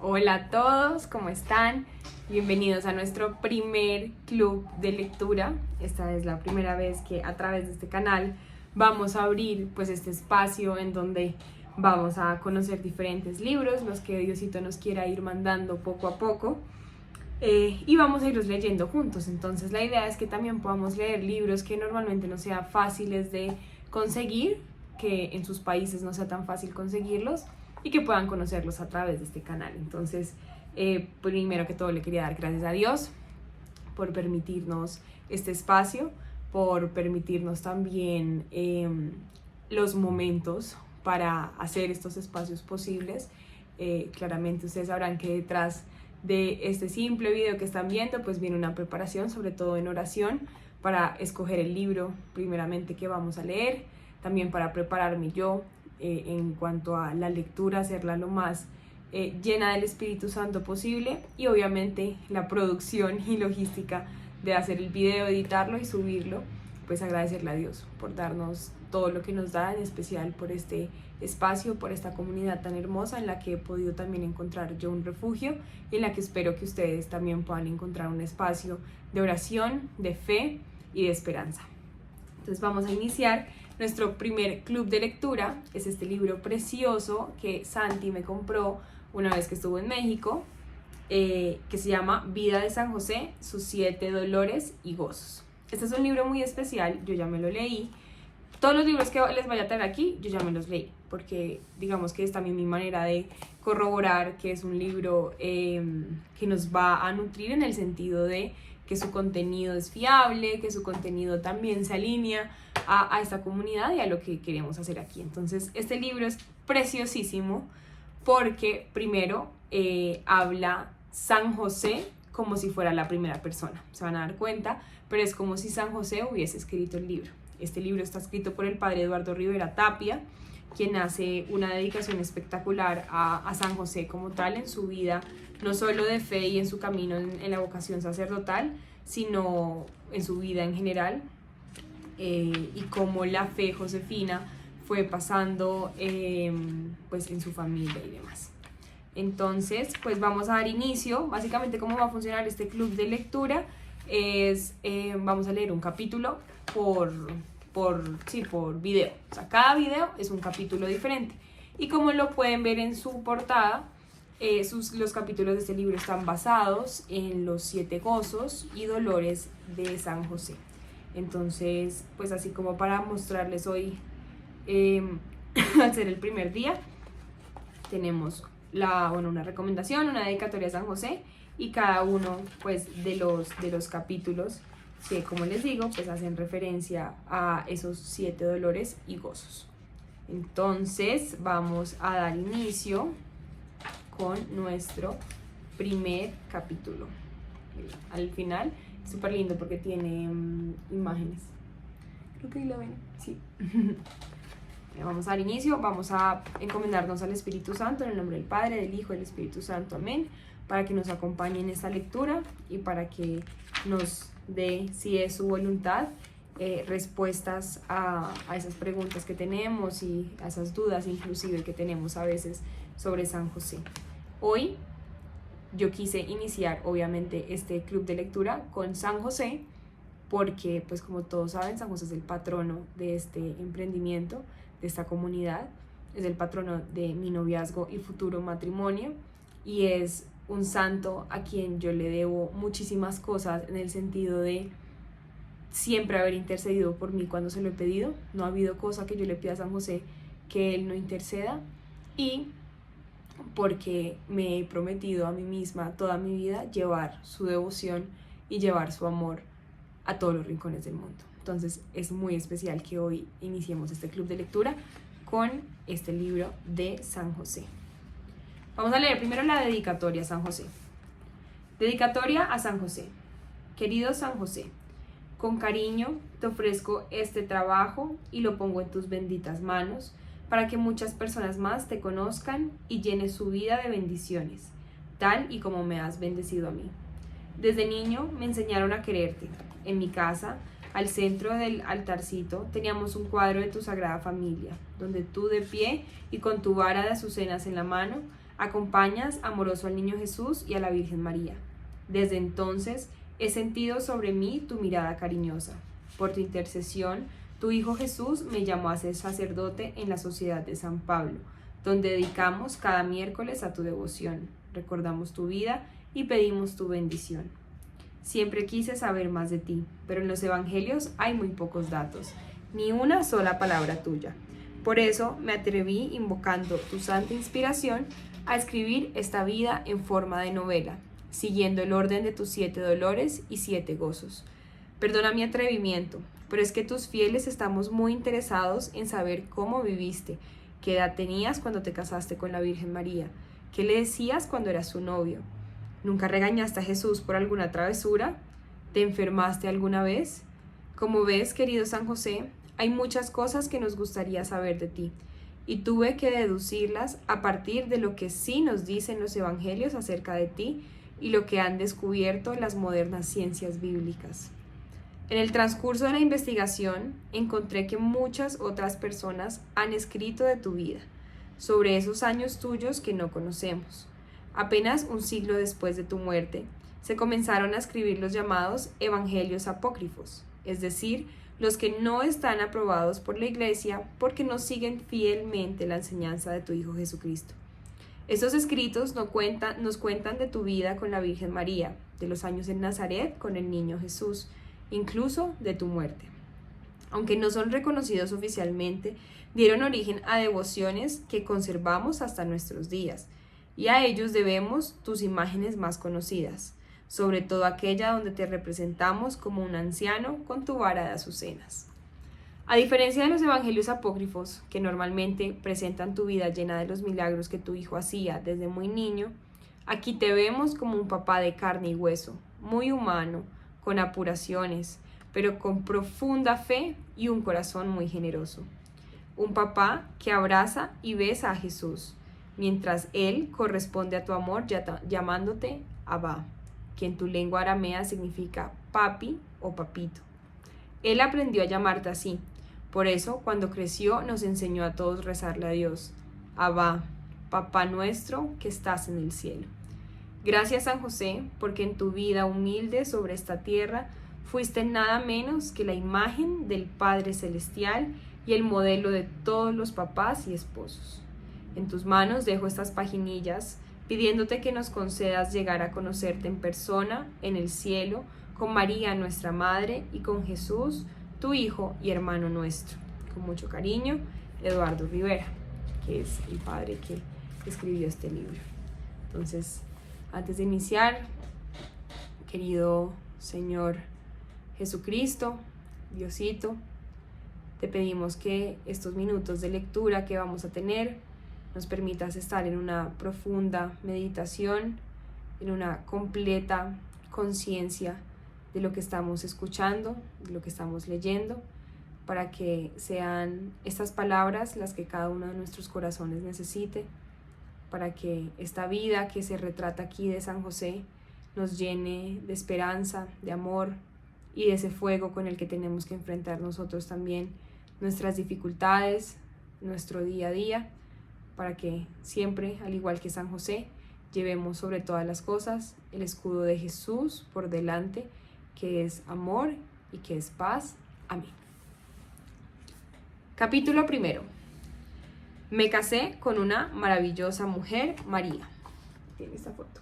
Hola a todos, ¿cómo están? Bienvenidos a nuestro primer club de lectura. Esta es la primera vez que a través de este canal vamos a abrir pues este espacio en donde vamos a conocer diferentes libros, los que Diosito nos quiera ir mandando poco a poco. Y vamos a irlos leyendo juntos. Entonces la idea es que también podamos leer libros que normalmente no sean fáciles de conseguir, que en sus países no sea tan fácil conseguirlos y que puedan conocerlos a través de este canal. Entonces, primero que todo le quería dar gracias a Dios por permitirnos este espacio, por permitirnos también los momentos para hacer estos espacios posibles. Claramente ustedes sabrán que detrás de este simple video que están viendo pues viene una preparación, sobre todo en oración, para escoger el libro primeramente que vamos a leer, también para prepararme yo en cuanto a la lectura, hacerla lo más llena del Espíritu Santo posible, y obviamente la producción y logística de hacer el video, editarlo y subirlo. Pues agradecerle a Dios por darnos todo lo que nos da, en especial por este espacio, por esta comunidad tan hermosa en la que he podido también encontrar yo un refugio, y en la que espero que ustedes también puedan encontrar un espacio de oración, de fe y de esperanza. Entonces vamos a iniciar nuestro primer club de lectura. Es este libro precioso que Santi me compró una vez que estuvo en México, que se llama Vida de San José, sus 7 dolores y gozos. Este es un libro muy especial, yo ya me lo leí. Todos los libros que les vaya a traer aquí, yo ya me los leí, porque digamos que es también mi manera de corroborar que es un libro que nos va a nutrir, en el sentido de que su contenido es fiable, que su contenido también se alinea a esta comunidad y a lo que queremos hacer aquí. Entonces este libro es preciosísimo porque primero habla San José como si fuera la primera persona, se van a dar cuenta, pero es como si San José hubiese escrito el libro. Este libro está escrito por el padre Eduardo Rivera Tapia, quien hace una dedicación espectacular a San José como tal en su vida, no solo de fe y en su camino en la vocación sacerdotal, sino en su vida en general, y cómo la fe josefina fue pasando pues en su familia y demás. Entonces, pues vamos a dar inicio. Básicamente cómo va a funcionar este club de lectura es, vamos a leer un capítulo por video. O sea, cada video es un capítulo diferente. Y como lo pueden ver en su portada, los capítulos de este libro están basados en los 7 gozos y dolores de San José. Entonces, pues así como para mostrarles hoy, al ser el primer día, tenemos una recomendación, una dedicatoria a San José, y cada uno pues de los capítulos que, como les digo, pues hacen referencia a esos 7 dolores y gozos. Entonces vamos a dar inicio con nuestro primer capítulo. Al final, súper lindo porque tiene imágenes. Creo que ahí lo ven, sí. Vamos a dar inicio, vamos a encomendarnos al Espíritu Santo en el nombre del Padre, del Hijo y del Espíritu Santo, amén, para que nos acompañe en esta lectura y para que nos dé, si es su voluntad, respuestas a esas preguntas que tenemos y a esas dudas inclusive que tenemos a veces sobre San José. Hoy yo quise iniciar obviamente este club de lectura con San José porque, pues como todos saben, San José es el patrono de este emprendimiento, de esta comunidad, es el patrono de mi noviazgo y futuro matrimonio, y es un santo a quien yo le debo muchísimas cosas, en el sentido de siempre haber intercedido por mí cuando se lo he pedido. No ha habido cosa que yo le pida a San José que él no interceda, y porque me he prometido a mí misma toda mi vida llevar su devoción y llevar su amor a todos los rincones del mundo. Entonces es muy especial que hoy iniciemos este club de lectura con este libro de San José. Vamos a leer primero la dedicatoria a San José. Dedicatoria a San José. Querido San José, con cariño te ofrezco este trabajo y lo pongo en tus benditas manos para que muchas personas más te conozcan y llenes su vida de bendiciones, tal y como me has bendecido a mí. Desde niño me enseñaron a quererte. En mi casa, al centro del altarcito, teníamos un cuadro de tu Sagrada Familia, donde tú, de pie y con tu vara de azucenas en la mano, Acompañas amoroso al niño Jesús y a la Virgen María. Desde entonces he sentido sobre mí tu mirada cariñosa. Por tu intercesión, tu Hijo Jesús me llamó a ser sacerdote en la Sociedad de San Pablo, donde dedicamos cada miércoles a tu devoción, recordamos tu vida y pedimos tu bendición. Siempre quise saber más de ti, pero en los evangelios hay muy pocos datos, ni una sola palabra tuya. Por eso me atreví, invocando tu santa inspiración, a escribir esta vida en forma de novela, siguiendo el orden de tus 7 dolores y 7 gozos. Perdona mi atrevimiento, pero es que tus fieles estamos muy interesados en saber cómo viviste, qué edad tenías cuando te casaste con la Virgen María, qué le decías cuando eras su novio. ¿Nunca regañaste a Jesús por alguna travesura? ¿Te enfermaste alguna vez? Como ves, querido San José, hay muchas cosas que nos gustaría saber de ti, y tuve que deducirlas a partir de lo que sí nos dicen los evangelios acerca de ti y lo que han descubierto las modernas ciencias bíblicas. En el transcurso de la investigación encontré que muchas otras personas han escrito de tu vida, sobre esos años tuyos que no conocemos. Apenas un siglo después de tu muerte, se comenzaron a escribir los llamados evangelios apócrifos, es decir, los que no están aprobados por la Iglesia porque no siguen fielmente la enseñanza de tu Hijo Jesucristo. Estos escritos nos cuentan de tu vida con la Virgen María, de los años en Nazaret con el niño Jesús, incluso de tu muerte. Aunque no son reconocidos oficialmente, dieron origen a devociones que conservamos hasta nuestros días, y a ellos debemos tus imágenes más conocidas, sobre todo aquella donde te representamos como un anciano con tu vara de azucenas. A diferencia de los evangelios apócrifos, que normalmente presentan tu vida llena de los milagros que tu hijo hacía desde muy niño, aquí te vemos como un papá de carne y hueso, muy humano, con apuraciones, pero con profunda fe y un corazón muy generoso. Un papá que abraza y besa a Jesús, mientras Él corresponde a tu amor llamándote Abba, que en tu lengua aramea significa papi o papito. Él aprendió a llamarte así, por eso cuando creció nos enseñó a todos rezarle a Dios, Abba, Papá nuestro que estás en el cielo. Gracias San José, porque en tu vida humilde sobre esta tierra fuiste nada menos que la imagen del Padre Celestial y el modelo de todos los papás y esposos. En tus manos dejo estas paginillas, pidiéndote que nos concedas llegar a conocerte en persona, en el cielo, con María nuestra Madre y con Jesús, tu Hijo y hermano nuestro. Con mucho cariño, Eduardo Rivera, que es el padre que escribió este libro. Entonces, antes de iniciar, querido Señor Jesucristo, Diosito, te pedimos que estos minutos de lectura que vamos a tener nos permitas estar en una profunda meditación, en una completa conciencia de lo que estamos escuchando, de lo que estamos leyendo, para que sean estas palabras las que cada uno de nuestros corazones necesite, para que esta vida que se retrata aquí de San José nos llene de esperanza, de amor y de ese fuego con el que tenemos que enfrentar nosotros también nuestras dificultades, nuestro día a día, para que siempre, al igual que San José, llevemos sobre todas las cosas el escudo de Jesús por delante, que es amor y que es paz. Amén. Capítulo 1. Me casé con una maravillosa mujer, María. Tiene esta foto.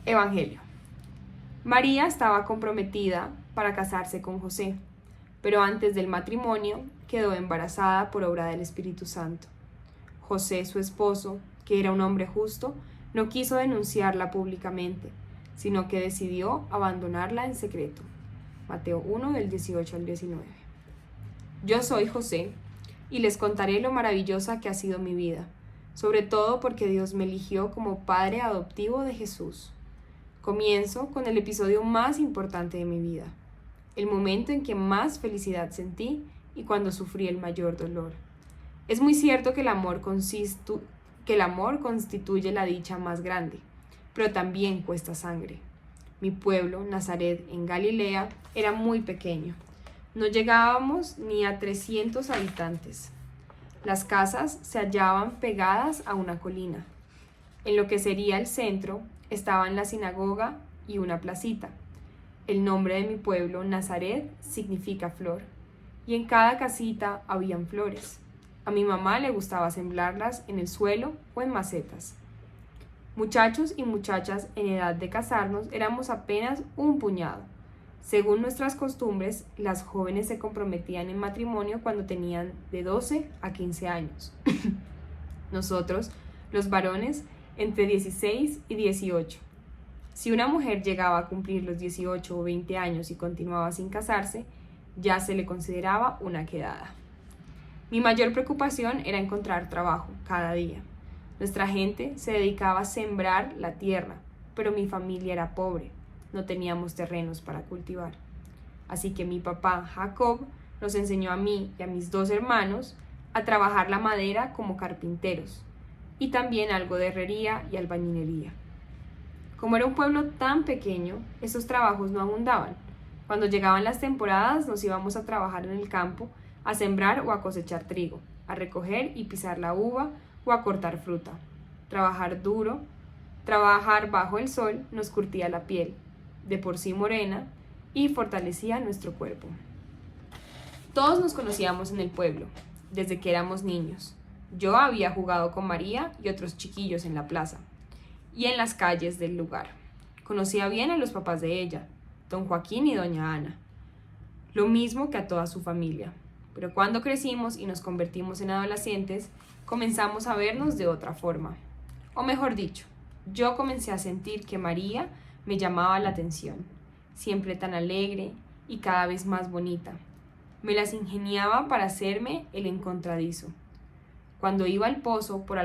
Evangelio. María estaba comprometida para casarse con José, pero antes del matrimonio quedó embarazada por obra del Espíritu Santo. José, su esposo, que era un hombre justo, no quiso denunciarla públicamente, sino que decidió abandonarla en secreto. Mateo 1, del 18 al 19. Yo soy José, y les contaré lo maravillosa que ha sido mi vida, sobre todo porque Dios me eligió como padre adoptivo de Jesús. Comienzo con el episodio más importante de mi vida, el momento en que más felicidad sentí y cuando sufrí el mayor dolor. Es muy cierto que el amor constituye la dicha más grande, pero también cuesta sangre. Mi pueblo, Nazaret, en Galilea, era muy pequeño. No llegábamos ni a 300 habitantes. Las casas se hallaban pegadas a una colina. En lo que sería el centro estaban la sinagoga y una placita. El nombre de mi pueblo, Nazaret, significa flor, y en cada casita habían flores. A mi mamá le gustaba sembrarlas en el suelo o en macetas. Muchachos y muchachas en edad de casarnos éramos apenas un puñado. Según nuestras costumbres, las jóvenes se comprometían en matrimonio cuando tenían de 12 a 15 años. Nosotros, los varones, entre 16 y 18. Si una mujer llegaba a cumplir los 18 o 20 años y continuaba sin casarse, ya se le consideraba una quedada. Mi mayor preocupación era encontrar trabajo cada día. Nuestra gente se dedicaba a sembrar la tierra, pero mi familia era pobre, no teníamos terrenos para cultivar. Así que mi papá, Jacob, nos enseñó a mí y a mis 2 hermanos a trabajar la madera como carpinteros y también algo de herrería y albañilería. Como era un pueblo tan pequeño, esos trabajos no abundaban. Cuando llegaban las temporadas nos íbamos a trabajar en el campo, a sembrar o a cosechar trigo, a recoger y pisar la uva o a cortar fruta. Trabajar duro, trabajar bajo el sol nos curtía la piel, de por sí morena, y fortalecía nuestro cuerpo. Todos nos conocíamos en el pueblo, desde que éramos niños. Yo había jugado con María y otros chiquillos en la plaza y en las calles del lugar. Conocía bien a los papás de ella, don Joaquín y doña Ana, lo mismo que a toda su familia. Pero cuando crecimos y nos convertimos en adolescentes, comenzamos a vernos de otra forma. O mejor dicho, yo comencé a sentir que María me llamaba la atención, siempre tan alegre y cada vez más bonita. Me las ingeniaba para hacerme el encontradizo. Cuando iba al pozo por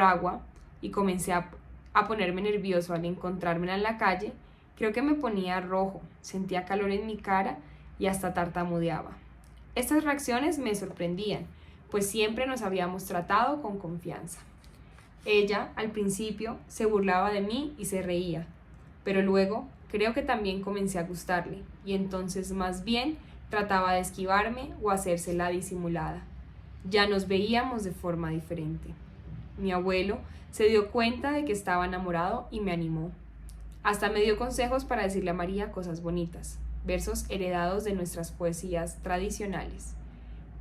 agua y comencé a ponerme nervioso al encontrármela en la calle, creo que me ponía rojo, sentía calor en mi cara y hasta tartamudeaba. Estas reacciones me sorprendían, pues siempre nos habíamos tratado con confianza. Ella, al principio, se burlaba de mí y se reía, pero luego creo que también comencé a gustarle, y entonces más bien trataba de esquivarme o hacérsela disimulada. Ya nos veíamos de forma diferente. Mi abuelo se dio cuenta de que estaba enamorado y me animó. Hasta me dio consejos para decirle a María cosas bonitas, versos heredados de nuestras poesías tradicionales.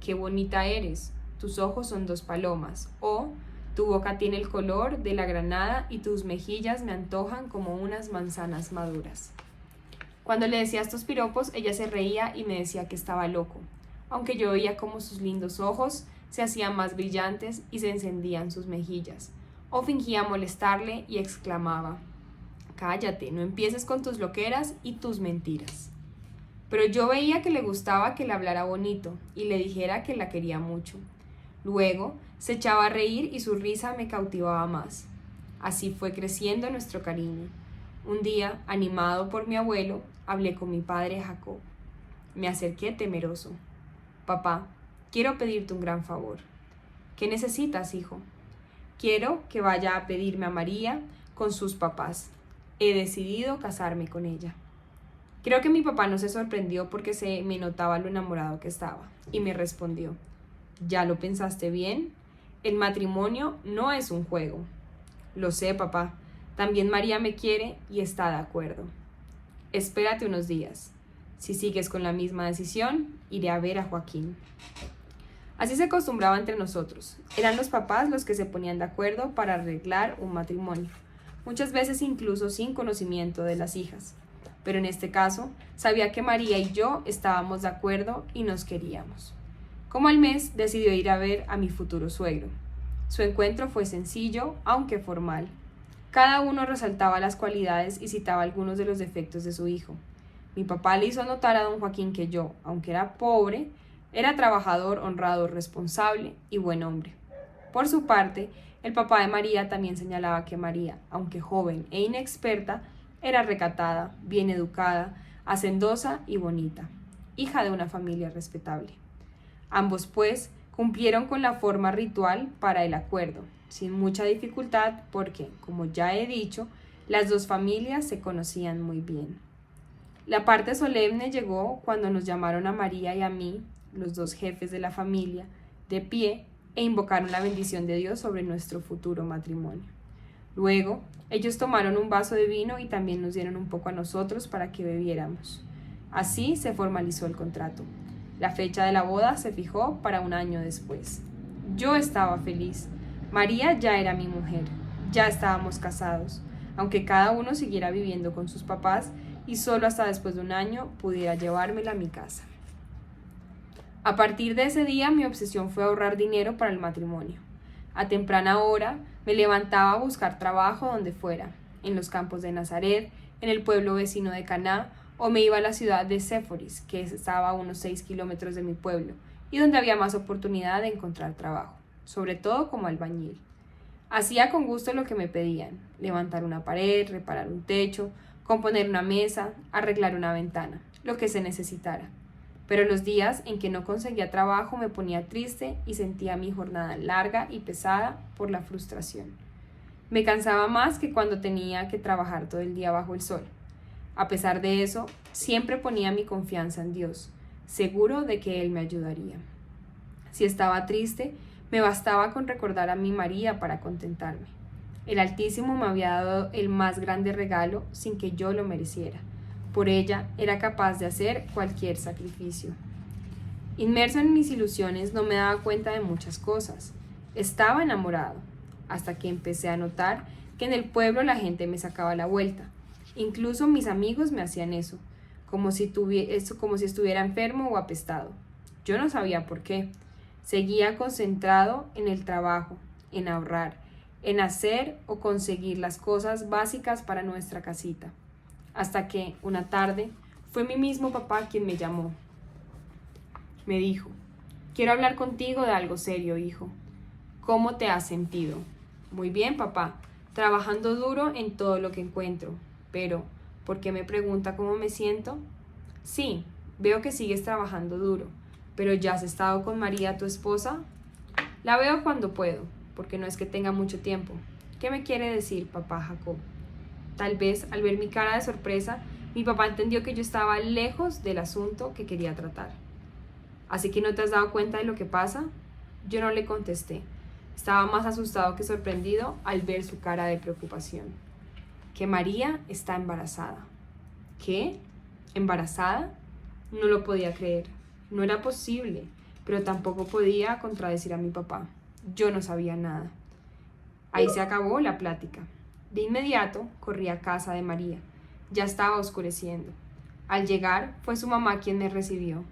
«Qué bonita eres, tus ojos son 2 palomas», o «Tu boca tiene el color de la granada y tus mejillas me antojan como unas manzanas maduras». Cuando le decía estos piropos, ella se reía y me decía que estaba loco, aunque yo veía como sus lindos ojos se hacían más brillantes y se encendían sus mejillas, o fingía molestarle y exclamaba: «Cállate, no empieces con tus loqueras y tus mentiras». Pero yo veía que le gustaba que le hablara bonito y le dijera que la quería mucho. Luego se echaba a reír y su risa me cautivaba más. Así fue creciendo nuestro cariño. Un día, animado por mi abuelo, hablé con mi padre Jacob. Me acerqué temeroso. «Papá, quiero pedirte un gran favor». «¿Qué necesitas, hijo?» «Quiero que vaya a pedirme a María con sus papás. He decidido casarme con ella». Creo que mi papá no se sorprendió porque se me notaba lo enamorado que estaba, y me respondió: «¿Ya lo pensaste bien? El matrimonio no es un juego». «Lo sé, papá. También María me quiere y está de acuerdo». «Espérate unos días. Si sigues con la misma decisión, iré a ver a Joaquín». Así se acostumbraba entre nosotros. Eran los papás los que se ponían de acuerdo para arreglar un matrimonio, muchas veces incluso sin conocimiento de las hijas. Pero en este caso, sabía que María y yo estábamos de acuerdo y nos queríamos. Como al mes, decidió ir a ver a mi futuro suegro. Su encuentro fue sencillo, aunque formal. Cada uno resaltaba las cualidades y citaba algunos de los defectos de su hijo. Mi papá le hizo notar a don Joaquín que yo, aunque era pobre, era trabajador, honrado, responsable y buen hombre. Por su parte, el papá de María también señalaba que María, aunque joven e inexperta, era recatada, bien educada, hacendosa y bonita, hija de una familia respetable. Ambos, pues, cumplieron con la forma ritual para el acuerdo, sin mucha dificultad porque, como ya he dicho, las 2 familias se conocían muy bien. La parte solemne llegó cuando nos llamaron a María y a mí, los 2 jefes de la familia, de pie e invocaron la bendición de Dios sobre nuestro futuro matrimonio. Luego, ellos tomaron un vaso de vino y también nos dieron un poco a nosotros para que bebiéramos. Así se formalizó el contrato. La fecha de la boda se fijó para un año después. Yo estaba feliz. María ya era mi mujer. Ya estábamos casados, aunque cada uno siguiera viviendo con sus papás y solo hasta después de un año pudiera llevármela a mi casa. A partir de ese día mi obsesión fue ahorrar dinero para el matrimonio. A temprana hora me levantaba a buscar trabajo donde fuera, en los campos de Nazaret, en el pueblo vecino de Caná, o me iba a la ciudad de Séforis, que estaba a unos 6 kilómetros de mi pueblo, y donde había más oportunidad de encontrar trabajo, sobre todo como albañil. Hacía con gusto lo que me pedían: levantar una pared, reparar un techo, componer una mesa, arreglar una ventana, lo que se necesitara. Pero los días en que no conseguía trabajo me ponía triste y sentía mi jornada larga y pesada por la frustración. Me cansaba más que cuando tenía que trabajar todo el día bajo el sol. A pesar de eso, siempre ponía mi confianza en Dios, seguro de que Él me ayudaría. Si estaba triste, me bastaba con recordar a mi María para contentarme. El Altísimo me había dado el más grande regalo sin que yo lo mereciera. Por ella era capaz de hacer cualquier sacrificio. Inmerso en mis ilusiones, no me daba cuenta de muchas cosas. Estaba enamorado, hasta que empecé a notar que en el pueblo la gente me sacaba la vuelta. Incluso mis amigos me hacían eso, como si estuviera enfermo o apestado. Yo no sabía por qué. Seguía concentrado en el trabajo, en ahorrar, en hacer o conseguir las cosas básicas para nuestra casita. Hasta que, una tarde, fue mi mismo papá quien me llamó. Me dijo: quiero hablar contigo de algo serio, hijo. ¿Cómo te has sentido? Muy bien, papá, trabajando duro en todo lo que encuentro. Pero, ¿por qué me pregunta cómo me siento? Sí, veo que sigues trabajando duro, pero ¿ya has estado con María, tu esposa? La veo cuando puedo, porque no es que tenga mucho tiempo. ¿Qué me quiere decir, papá Jacob? Tal vez, al ver mi cara de sorpresa, mi papá entendió que yo estaba lejos del asunto que quería tratar. ¿Así que no te has dado cuenta de lo que pasa? Yo no le contesté. Estaba más asustado que sorprendido al ver su cara de preocupación. Que María está embarazada. ¿Qué? ¿Embarazada? No lo podía creer. No era posible, pero tampoco podía contradecir a mi papá. Yo no sabía nada. Ahí se acabó la plática. De inmediato corrí a casa de María. Ya estaba oscureciendo. Al llegar, fue su mamá quien me recibió.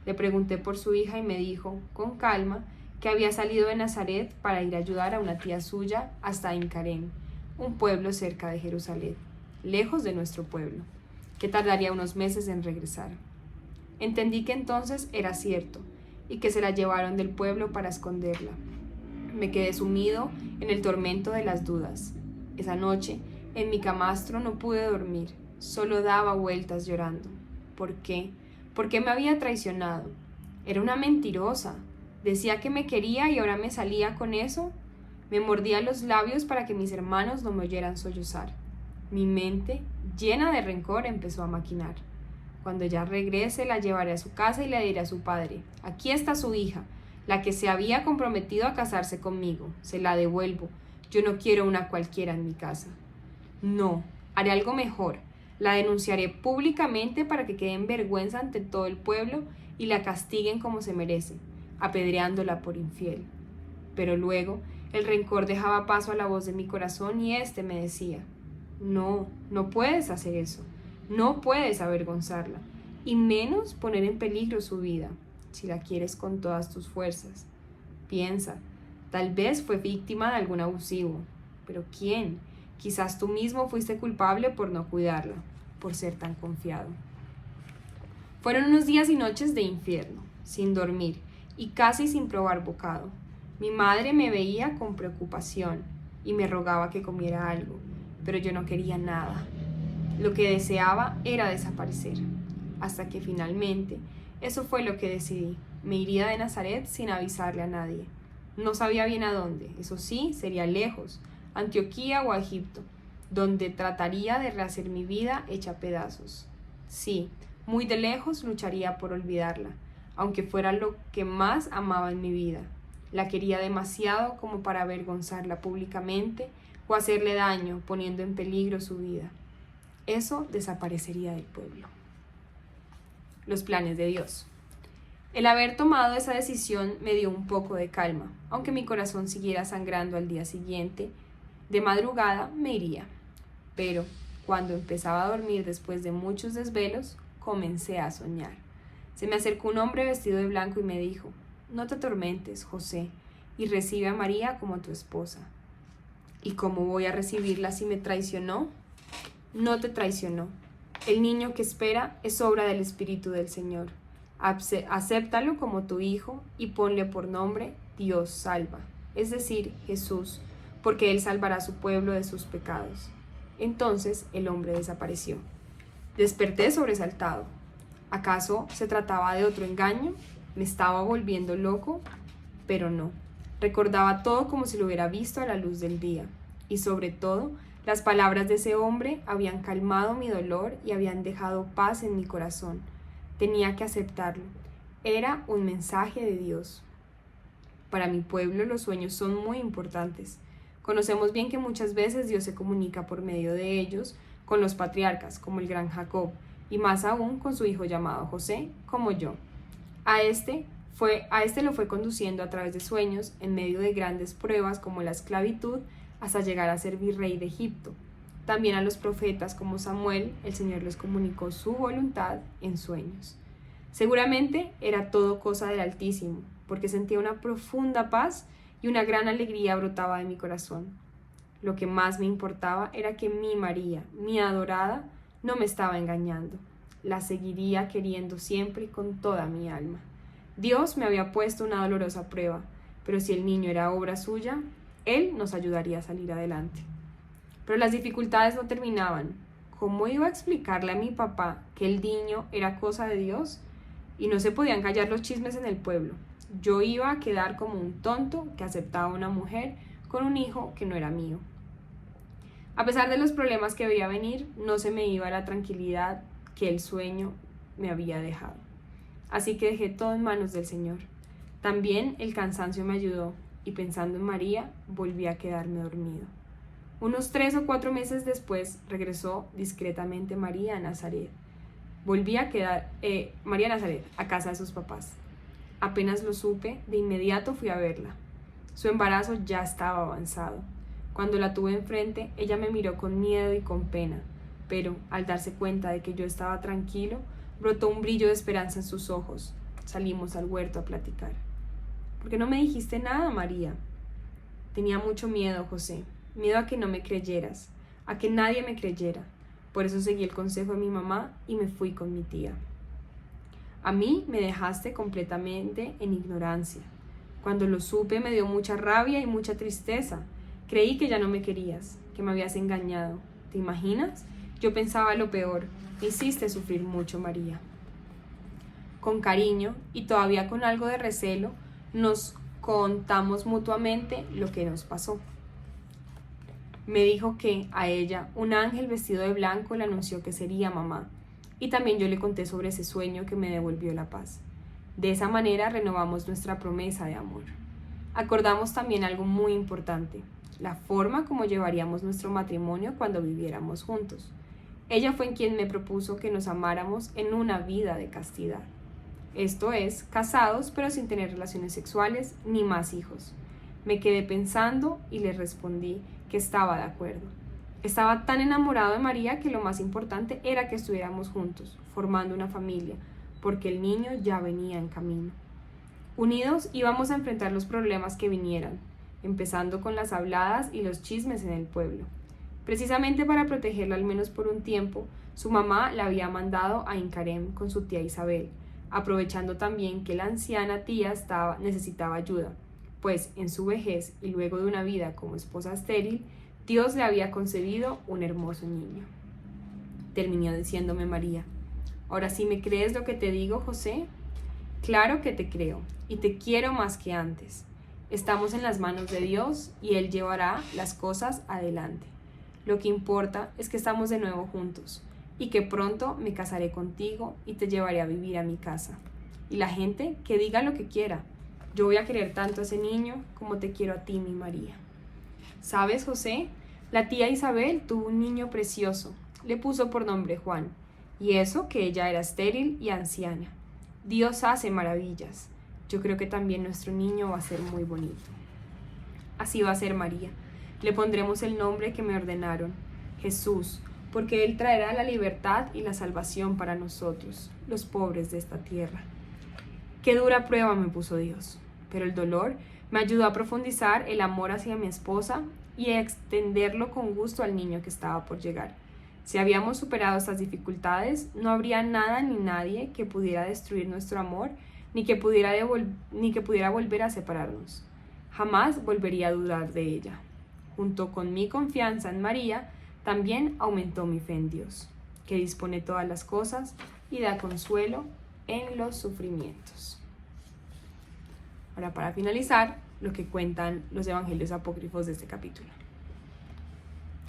Le pregunté por su hija y me dijo, con calma, que había salido de Nazaret para ir a ayudar a una tía suya hasta Encarén, un pueblo cerca de Jerusalén, lejos de nuestro pueblo, que tardaría unos meses en regresar. Entendí que entonces era cierto, y que se la llevaron del pueblo para esconderla. Me quedé sumido en el tormento de las dudas. Esa noche, en mi camastro no pude dormir, solo daba vueltas llorando. ¿Por qué? ¿Por qué me había traicionado? Era una mentirosa. Decía que me quería y ahora me salía con eso. Me mordía los labios para que mis hermanos no me oyeran sollozar. Mi mente, llena de rencor, empezó a maquinar. Cuando ella regrese, la llevaré a su casa y le diré a su padre: aquí está su hija, la que se había comprometido a casarse conmigo. Se la devuelvo. Yo no quiero una cualquiera en mi casa. No, haré algo mejor. La denunciaré públicamente para que quede en vergüenza ante todo el pueblo y la castiguen como se merece, apedreándola por infiel. Pero luego el rencor dejaba paso a la voz de mi corazón y éste me decía: no, no puedes hacer eso. No puedes avergonzarla, y menos poner en peligro su vida, si la quieres con todas tus fuerzas. Piensa, tal vez fue víctima de algún abusivo, pero ¿quién? Quizás tú mismo fuiste culpable por no cuidarla, por ser tan confiado. Fueron unos días y noches de infierno, sin dormir y casi sin probar bocado. Mi madre me veía con preocupación y me rogaba que comiera algo, pero yo no quería nada. Lo que deseaba era desaparecer, hasta que finalmente eso fue lo que decidí. Me iría de Nazaret sin avisarle a nadie. No sabía bien a dónde, eso sí, sería lejos, Antioquía o a Egipto, donde trataría de rehacer mi vida hecha pedazos. Sí, muy de lejos lucharía por olvidarla, aunque fuera lo que más amaba en mi vida. La quería demasiado como para avergonzarla públicamente o hacerle daño poniendo en peligro su vida. Eso desaparecería del pueblo. Los planes de Dios. El haber tomado esa decisión me dio un poco de calma, aunque mi corazón siguiera sangrando al día siguiente. De madrugada me iría, pero cuando empezaba a dormir después de muchos desvelos, comencé a soñar. Se me acercó un hombre vestido de blanco y me dijo: «No te atormentes, José, y recibe a María como tu esposa». ¿Y cómo voy a recibirla si me traicionó? No te traicionó. El niño que espera es obra del Espíritu del Señor. Acéptalo como tu hijo y ponle por nombre Dios salva, es decir, Jesús, porque Él salvará a su pueblo de sus pecados. Entonces el hombre desapareció. Desperté sobresaltado. ¿Acaso se trataba de otro engaño? ¿Me estaba volviendo loco? Pero no. Recordaba todo como si lo hubiera visto a la luz del día. Y sobre todo, las palabras de ese hombre habían calmado mi dolor y habían dejado paz en mi corazón. Tenía que aceptarlo. Era un mensaje de Dios. Para mi pueblo los sueños son muy importantes. Conocemos bien que muchas veces Dios se comunica por medio de ellos con los patriarcas, como el gran Jacob, y más aún con su hijo llamado José, como yo. A este lo fue conduciendo a través de sueños, en medio de grandes pruebas como la esclavitud, hasta llegar a ser virrey de Egipto. También a los profetas como Samuel, el Señor les comunicó su voluntad en sueños. Seguramente era todo cosa del Altísimo, porque sentía una profunda paz y una gran alegría brotaba de mi corazón. Lo que más me importaba era que mi María, mi adorada, no me estaba engañando. La seguiría queriendo siempre con toda mi alma. Dios me había puesto una dolorosa prueba, pero si el niño era obra suya, Él nos ayudaría a salir adelante. Pero las dificultades no terminaban. ¿Cómo iba a explicarle a mi papá que el niño era cosa de Dios? Y no se podían callar los chismes en el pueblo. Yo iba a quedar como un tonto que aceptaba a una mujer con un hijo que no era mío. A pesar de los problemas que veía venir, no se me iba la tranquilidad que el sueño me había dejado. Así que dejé todo en manos del Señor. También el cansancio me ayudó, y pensando en María, volví a quedarme dormido. Unos 3 o 4 meses después regresó discretamente María a Nazaret. María a Nazaret, a casa de sus papás. Apenas lo supe, de inmediato fui a verla. Su embarazo ya estaba avanzado. Cuando la tuve enfrente, ella me miró con miedo y con pena, pero al darse cuenta de que yo estaba tranquilo, brotó un brillo de esperanza en sus ojos. Salimos al huerto a platicar. ¿Por qué no me dijiste nada, María? Tenía mucho miedo, José. Miedo a que no me creyeras, a que nadie me creyera. Por eso seguí el consejo de mi mamá y me fui con mi tía. A mí me dejaste completamente en ignorancia. Cuando lo supe me dio mucha rabia y mucha tristeza. Creí que ya no me querías, que me habías engañado. ¿Te imaginas? Yo pensaba lo peor. Me hiciste sufrir mucho, María. Con cariño y todavía con algo de recelo, nos contamos mutuamente lo que nos pasó. Me dijo que a ella un ángel vestido de blanco le anunció que sería mamá, y también yo le conté sobre ese sueño que me devolvió la paz. De esa manera renovamos nuestra promesa de amor. Acordamos también algo muy importante, la forma como llevaríamos nuestro matrimonio cuando viviéramos juntos. Ella fue quien me propuso que nos amáramos en una vida de castidad. Esto es, casados pero sin tener relaciones sexuales ni más hijos. Me quedé pensando y le respondí que estaba de acuerdo. Estaba tan enamorado de María que lo más importante era que estuviéramos juntos, formando una familia, porque el niño ya venía en camino. Unidos íbamos a enfrentar los problemas que vinieran, empezando con las habladas y los chismes en el pueblo. Precisamente para protegerla al menos por un tiempo, su mamá la había mandado a Incarem con su tía Isabel, aprovechando también que la anciana tía necesitaba ayuda, pues en su vejez y luego de una vida como esposa estéril, Dios le había concedido un hermoso niño. Terminó diciéndome María: ¿ahora sí me crees lo que te digo, José? Claro que te creo, y te quiero más que antes. Estamos en las manos de Dios y Él llevará las cosas adelante. Lo que importa es que estamos de nuevo juntos, y que pronto me casaré contigo y te llevaré a vivir a mi casa. Y la gente que diga lo que quiera. Yo voy a querer tanto a ese niño como te quiero a ti, mi María. ¿Sabes, José? La tía Isabel tuvo un niño precioso. Le puso por nombre Juan. Y eso que ella era estéril y anciana. Dios hace maravillas. Yo creo que también nuestro niño va a ser muy bonito. Así va a ser María. Le pondremos el nombre que me ordenaron, Jesús, porque Él traerá la libertad y la salvación para nosotros, los pobres de esta tierra. Qué dura prueba me puso Dios, pero el dolor me ayudó a profundizar el amor hacia mi esposa y a extenderlo con gusto al niño que estaba por llegar. Si habíamos superado estas dificultades, no habría nada ni nadie que pudiera destruir nuestro amor, ni que pudiera volver a separarnos. Jamás volvería a dudar de ella. Junto con mi confianza en María, también aumentó mi fe en Dios, que dispone todas las cosas y da consuelo en los sufrimientos. Ahora, para finalizar, lo que cuentan los evangelios apócrifos de este capítulo.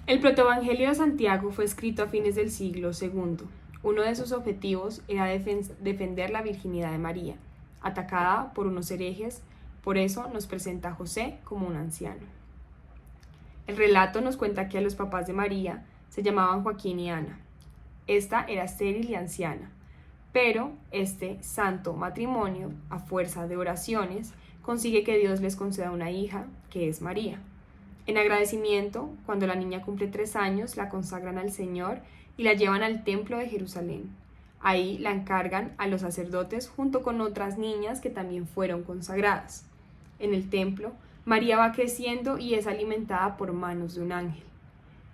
El protoevangelio de Santiago fue escrito a fines del siglo II. Uno de sus objetivos era defender la virginidad de María, atacada por unos herejes. Por eso nos presenta a José como un anciano. El relato nos cuenta que a los papás de María se llamaban Joaquín y Ana. Esta era estéril y anciana, pero este santo matrimonio, a fuerza de oraciones, consigue que Dios les conceda una hija, que es María. En agradecimiento, cuando la niña cumple 3 años, la consagran al Señor y la llevan al templo de Jerusalén. Ahí la encargan a los sacerdotes junto con otras niñas que también fueron consagradas. En el templo, María va creciendo y es alimentada por manos de un ángel.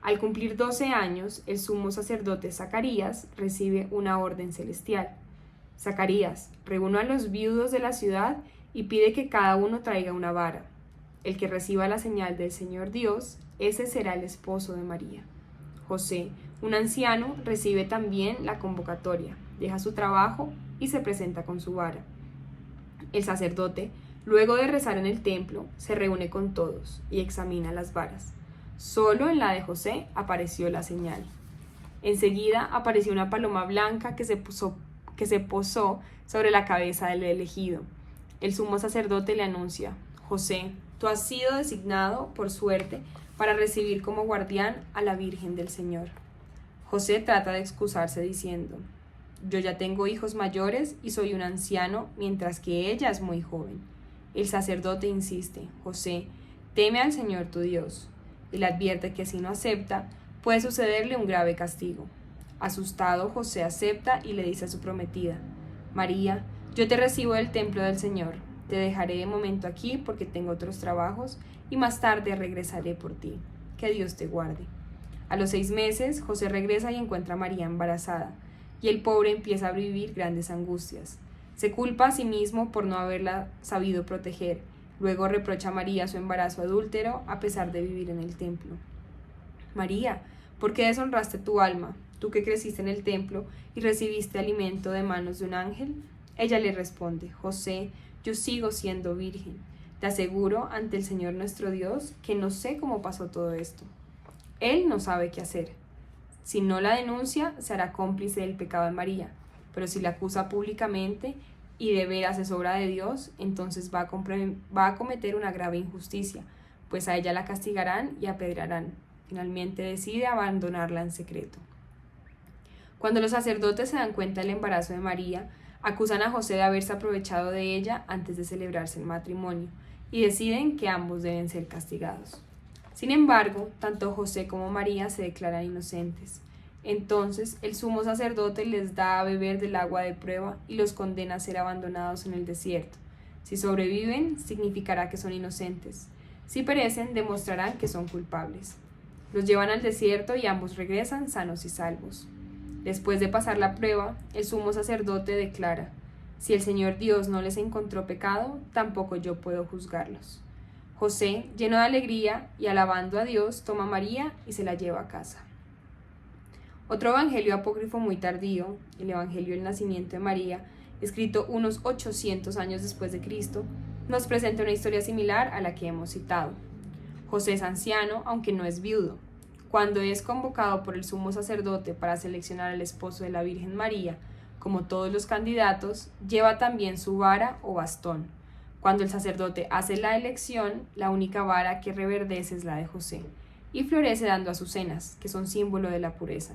Al cumplir 12 años, el sumo sacerdote Zacarías recibe una orden celestial. Zacarías reúne a los viudos de la ciudad y pide que cada uno traiga una vara. El que reciba la señal del Señor Dios, ese será el esposo de María. José, un anciano, recibe también la convocatoria, deja su trabajo y se presenta con su vara. El sacerdote, luego de rezar en el templo, se reúne con todos y examina las varas. Solo en la de José apareció la señal. Enseguida apareció una paloma blanca que se posó sobre la cabeza del elegido. El sumo sacerdote le anuncia: José, tú has sido designado por suerte para recibir como guardián a la Virgen del Señor. José trata de excusarse diciendo: yo ya tengo hijos mayores y soy un anciano, mientras que ella es muy joven. El sacerdote insiste: José, teme al Señor tu Dios. Y le advierte que si no acepta, puede sucederle un grave castigo. Asustado, José acepta y le dice a su prometida: María, yo te recibo del templo del Señor. Te dejaré de momento aquí porque tengo otros trabajos y más tarde regresaré por ti. Que Dios te guarde. A los 6 meses, José regresa y encuentra a María embarazada, y el pobre empieza a vivir grandes angustias. Se culpa a sí mismo por no haberla sabido proteger. Luego reprocha a María su embarazo adúltero a pesar de vivir en el templo. María, ¿por qué deshonraste tu alma, tú que creciste en el templo y recibiste alimento de manos de un ángel? Ella le responde: José, yo sigo siendo virgen. Te aseguro ante el Señor nuestro Dios que no sé cómo pasó todo esto. Él no sabe qué hacer. Si no la denuncia, se hará cómplice del pecado de María, pero si la acusa públicamente y de veras es obra de Dios, entonces va a cometer una grave injusticia, pues a ella la castigarán y apedrearán. Finalmente decide abandonarla en secreto. Cuando los sacerdotes se dan cuenta del embarazo de María, acusan a José de haberse aprovechado de ella antes de celebrarse el matrimonio y deciden que ambos deben ser castigados. Sin embargo, tanto José como María se declaran inocentes. Entonces el sumo sacerdote les da a beber del agua de prueba y los condena a ser abandonados en el desierto. Si sobreviven, significará que son inocentes. Si perecen, demostrarán que son culpables. Los llevan al desierto y ambos regresan sanos y salvos. Después de pasar la prueba, el sumo sacerdote declara: si el Señor Dios no les encontró pecado, tampoco yo puedo juzgarlos. José, lleno de alegría y alabando a Dios, toma a María y se la lleva a casa. Otro evangelio apócrifo muy tardío, el Evangelio del Nacimiento de María, escrito unos 800 años después de Cristo, nos presenta una historia similar a la que hemos citado. José es anciano, aunque no es viudo. Cuando es convocado por el sumo sacerdote para seleccionar al esposo de la Virgen María, como todos los candidatos, lleva también su vara o bastón. Cuando el sacerdote hace la elección, la única vara que reverdece es la de José, y florece dando azucenas, que son símbolo de la pureza.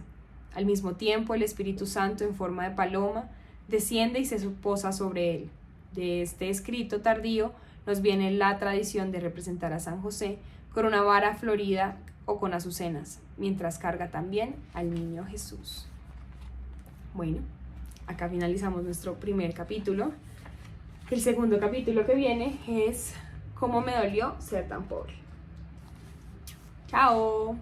Al mismo tiempo, el Espíritu Santo, en forma de paloma, desciende y se posa sobre él. De este escrito tardío nos viene la tradición de representar a San José con una vara florida o con azucenas, mientras carga también al niño Jesús. Bueno, acá finalizamos nuestro primer capítulo. El segundo capítulo que viene es ¿Cómo me dolió ser tan pobre? ¡Chao!